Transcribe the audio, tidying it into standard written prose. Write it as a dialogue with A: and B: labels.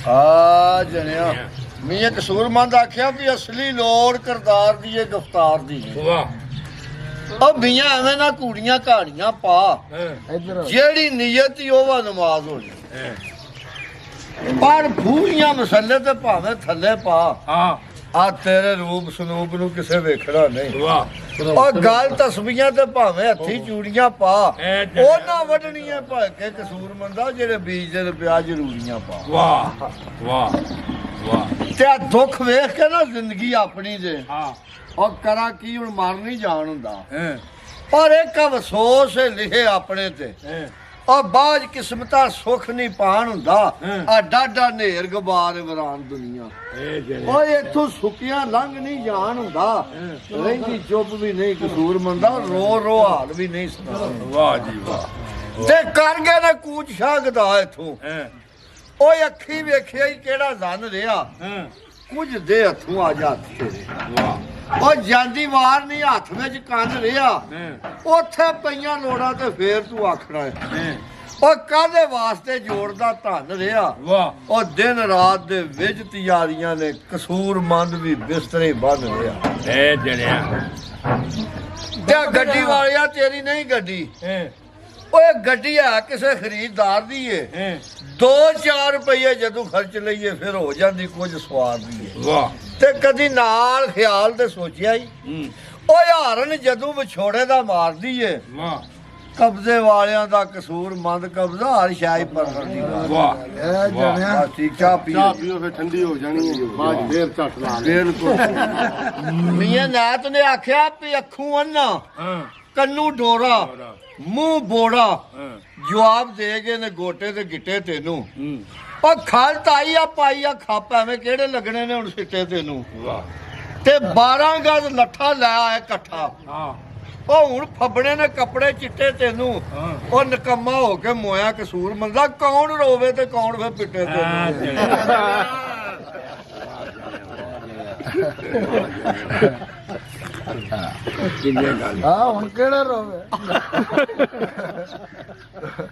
A: ਆ ਜਣਿਆ ਮੀਆਂ ਕਸੂਰਮੰਦ ਆਖਿਆ ਵੀ ਅਸਲੀ ਲੋੜ ਕਰਤਾਰ ਦੀ ਏ ਗਫਤਾਰ ਦੀ
B: ਵਾਹ
A: ਉਹ ਮੀਆਂ ਐਵੇਂ ਨਾ ਕੂੜੀਆਂ ਕਹਾਣੀਆਂ ਪਾ ਜਿਹੜੀ ਨੀਅਤ ਹੀ ਉਹ ਵਾ ਨਮਾਜ਼ ਹੋਣੀ ਪਰ ਭੂਰੀਆਂ ਮਸਲੇ ਤੇ ਭਾਵੇਂ ਥੱਲੇ ਪਾ
B: ਹਾਂ
A: ਆ ਤੇਰੇ ਰੂਪ ਸਨੂਪ ਨੂੰ ਕਿਸੇ ਵੇਖਣਾ ਨਹੀਂ
B: ਵਾਹ
A: ਉਹ ਗੱਲ ਤਸਬੀਹਾਂ ਤੇ ਭਾਵੇਂ ਹੱਥੀ ਚੂੜੀਆਂ ਪਾ ਉਹ ਨਾ ਵੱਢਣੀਆਂ ਭਾ ਕੇ ਕਸੂਰਮੰਦਾ ਜਿਹੜੇ ਬੀਜ ਦੇ ਪਿਆ ਜ਼ਰੂਰੀਆਂ ਪਾ
B: ਵਾਹ ਵਾਹ ਵਾਹ
A: ਤੇ ਆ ਦੁੱਖ ਵੇਖ ਕੇ ਨਾ ਜ਼ਿੰਦਗੀ ਆਪਣੀ ਦੇ
B: ਹਾਂ
A: ਉਹ ਕਰਾਂ ਕੀ ਹੁਣ ਮਰ ਨਹੀਂ ਜਾਣ ਹੁੰਦਾ
B: ਹਾਂ
A: ਪਰ ਇੱਕ ਅਫਸੋਸ ਹੈ ਲਿਖੇ ਆਪਣੇ ਤੇ ਉਹ ਬਾਜ ਕਿਸਮਤਾਂ ਸੁੱਖ ਨਹੀਂ ਪਾਣ ਹੁੰਦਾ ਆ ਡਾਡਾ ਨੇਰ ਗਬਾਰ ਵਰਾਨ ਦੁਨੀਆ ਓਏ ਇੱਥੋਂ ਸੁੱਕਿਆਂ ਲੰਘ ਨਹੀਂ ਜਾਣ ਹੁੰਦਾ ਰਹਿੰਦੀ ਚੁੱਪ ਵੀ ਨਹੀਂ ਕਸੂਰ ਮੰਦਾ ਰੋ ਰੋ ਹਾਲ ਵੀ ਨਹੀਂ ਸੁਣਾ
B: ਵਾਹ ਜੀ ਵਾਹ
A: ਤੇ ਕਰ ਗਏ ਨੇ ਕੂਚ ਛਾਗਦਾ ਇਥੋਂ ਓਏ ਅੱਖੀ ਵੇਖਿਆ ਹੀ ਕਿਹੜਾ ਜ਼ਨ ਰਿਹਾ ਕੁਝ ਦੇ ਹੱਥੋਂ ਆ ਜਾ ਤੇਰੇ
B: ਵਾਹ
A: ਉਹ ਜਾਂਦੀ ਵਾਰ ਨਹੀਂ ਹੱਥ ਵਿੱਚ ਕੰਨ ਰਿਹਾ ਉੱਥੇ ਪਈਆਂ ਲੋੜਾਂ ਤੇ ਫੇਰ ਤੂੰ ਆਖਣਾ ਹੈ ਉਹ ਕਾਹਦੇ ਵਾਸਤੇ ਜੋੜਦਾ ਧਨ ਰਿਹਾ
B: ਵਾਹ
A: ਉਹ ਦਿਨ ਰਾਤ ਦੇ ਵਿੱਚ ਤਿਆਰੀਆਂ ਨੇ ਕਸੂਰਮੰਦ ਵੀ ਬਿਸਤਰੇ ਬੰਨ ਰਿਹਾ
B: ਇਹ ਜੜਿਆ
A: ਤੇ ਗੱਡੀ ਵਾਲਿਆ ਤੇਰੀ ਨਹੀਂ ਗੱਡੀ ਓਏ ਗੱਡੀ ਆ ਕਿਸੇ ਖਰੀਦਦਾਰ ਦੀ ਏ 2-4 ਰੁਪਏ ਜਦੋਂ ਖਰਚ ਲਈਏ ਫਿਰ ਹੋ ਜਾਂਦੀ ਕੁਝ ਸਵਾਦ ਦੀ
B: ਵਾਹ
A: ਤੇ ਕਦੀ ਨਾਲ ਖਿਆਲ ਤੇ ਸੋਚਿਆ ਹੀ ਓਏ ਹਾਰਨ ਜਦੋਂ ਵਿਛੋੜੇ ਦਾ ਮਾਰਦੀ ਏ
B: ਵਾਹ
A: ਕਬਜ਼ੇ ਵਾਲਿਆਂ ਦਾ ਕਸੂਰ ਮੰਦ ਕਬਜ਼ਾ ਹਰ ਸ਼ਾਈ ਪਰ ਦੀ
B: ਵਾਹ
A: ਇਹ ਜਣਿਆ ਠੀਕ ਚਾਹ ਪੀਓ
C: ਫਿਰ ਠੰਡੀ ਹੋ ਜਾਣੀ ਹੈ ਬਾਅਦ ਫੇਰ ਝੱਟ ਲਾ
A: ਬਿਲਕੁਲ ਮੀਆਂ ਨਾਤ ਨੇ ਆਖਿਆ ਵੀ ਅੱਖੋਂ ਅੰਨਾ ਕੰਨੂ ਡੋਰਾ ਮੂੰਹ ਬੋੜਾ ਜਵਾਬ ਦੇ ਗਏ ਨੇ ਗੋਟੇ ਤੇ ਗਿੱਟੇ ਤੈਨੂੰ ਉਹ ਖਲ ਤਾਈ ਆ ਪਾਈ ਆ ਖੱਪ ਐਵੇਂ ਕਿਹੜੇ ਲੱਗਣੇ ਨੇ ਹੁਣ ਸਿੱਟੇ ਤੈਨੂੰ ਤੇ 12 ਗਜ਼ ਲੱਠਾ ਲਾਇਆ ਇਕੱਠਾ ਉਹ ਹੁਣ ਫੱਬੜੇ ਨੇ ਕੱਪੜੇ ਚਿੱਟੇ ਤੈਨੂੰ ਉਹ ਨਕਮਾ ਹੋ ਕੇ ਮੋਇਆ ਕਸੂਰ ਮੰਦਾ ਕੌਣ ਰੋਵੇ ਤੇ ਕੌਣ ਫੇ ਪਿੱਟੇ ਤੈਨੂੰ
C: ਹਾਂ ਹੁਣ ਕਿਹੜਾ ਰੋਵੇ